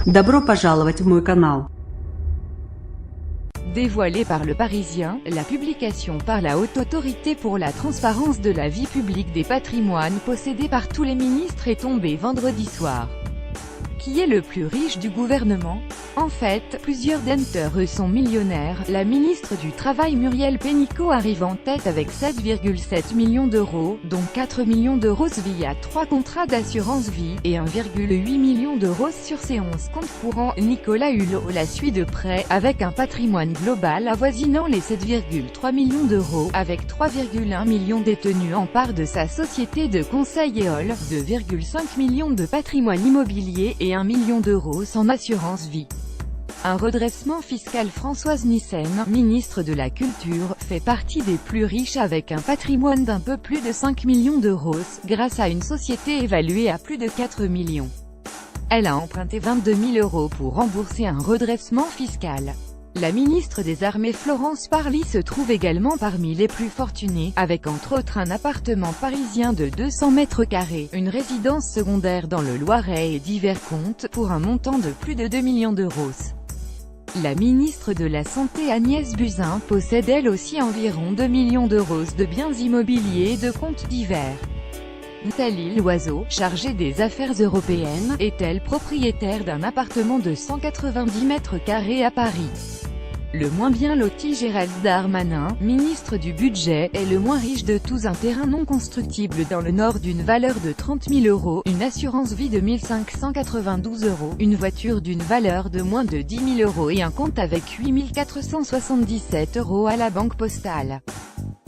Добро пожаловать в мой канал. Dévoilée par Le Parisien, la publication par la Haute Autorité pour la transparence de la vie publique des patrimoines possédés par tous les ministres est tombée vendredi soir. Qui est le plus riche du gouvernement? En fait, plusieurs d'entre eux sont millionnaires. La ministre du Travail Muriel Pénicaud arrive en tête avec 7,7 millions d'euros, dont 4 millions d'euros via 3 contrats d'assurance vie, et 1,8 million d'euros sur ses 11 comptes courants. Nicolas Hulot la suit de près, avec un patrimoine global avoisinant les 7,3 millions d'euros, avec 3,1 millions détenus en part de sa société de conseil Éole, 2,5 millions de patrimoine immobilier et 1 million d'euros en assurance vie. Un redressement fiscal. Françoise Nyssen, ministre de la Culture, fait partie des plus riches avec un patrimoine d'un peu plus de 5 millions d'euros, grâce à une société évaluée à plus de 4 millions. Elle a emprunté 22 000 euros pour rembourser un redressement fiscal. La ministre des Armées Florence Parly se trouve également parmi les plus fortunés, avec entre autres un appartement parisien de 200 mètres carrés, une résidence secondaire dans le Loiret et divers comptes, pour un montant de plus de 2 millions d'euros. La ministre de la Santé Agnès Buzyn possède elle aussi environ 2 millions d'euros de biens immobiliers et de comptes divers. Nathalie Loiseau, chargée des affaires européennes, est-elle propriétaire d'un appartement de 190 mètres carrés à Paris. Le moins bien loti. Gérald Darmanin, ministre du Budget, est le moins riche de tous. Un terrain non constructible dans le Nord d'une valeur de 30 000 euros, une assurance vie de 1 592 euros, une voiture d'une valeur de moins de 10 000 euros et un compte avec 8 477 euros à la banque postale.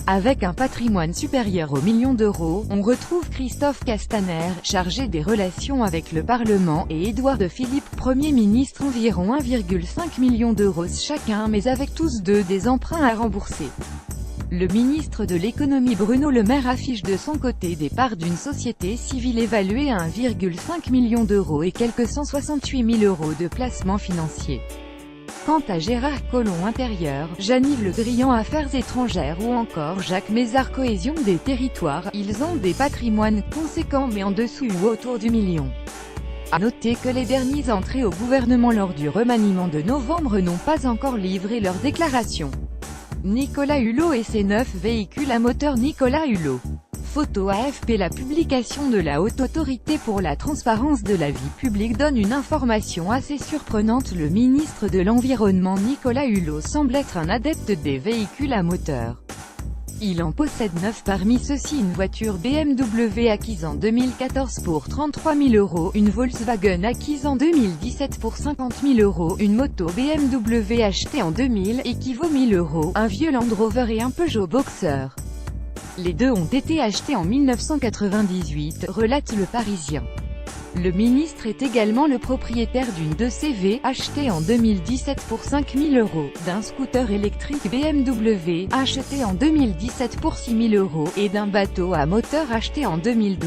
Avec un patrimoine supérieur aux millions d'euros, on retrouve Christophe Castaner, chargé des relations avec le Parlement, et Édouard Philippe, Premier ministre, environ 1,5 million d'euros chacun, mais avec tous deux des emprunts à rembourser. Le ministre de l'économie Bruno Le Maire affiche de son côté des parts d'une société civile évaluée à 1,5 million d'euros et quelques 168 000 euros de placements financiers. Quant à Gérard Collomb Intérieur, Jean-Yves Le Drian Affaires étrangères ou encore Jacques Mézard Cohésion des territoires, ils ont des patrimoines conséquents mais en dessous ou autour du million. À noter que les derniers entrés au gouvernement lors du remaniement de novembre n'ont pas encore livré leur déclaration. Nicolas Hulot et ses 9 véhicules à moteur. Nicolas Hulot. Photo AFP. La publication de la Haute Autorité pour la transparence de la vie publique donne une information assez surprenante. Le ministre de l'Environnement Nicolas Hulot semble être un adepte des véhicules à moteur. Il en possède 9 parmi ceux-ci: une voiture BMW acquise en 2014 pour 33 000 euros, une Volkswagen acquise en 2017 pour 50 000 euros, une moto BMW achetée en 2000 et qui vaut 1 000 euros, un vieux Land Rover et un Peugeot Boxer. Les deux ont été achetés en 1998, relate Le Parisien. Le ministre est également le propriétaire d'une 2CV, achetée en 2017 pour 5 000 euros, d'un scooter électrique BMW, acheté en 2017 pour 6 000 euros, et d'un bateau à moteur acheté en 2012.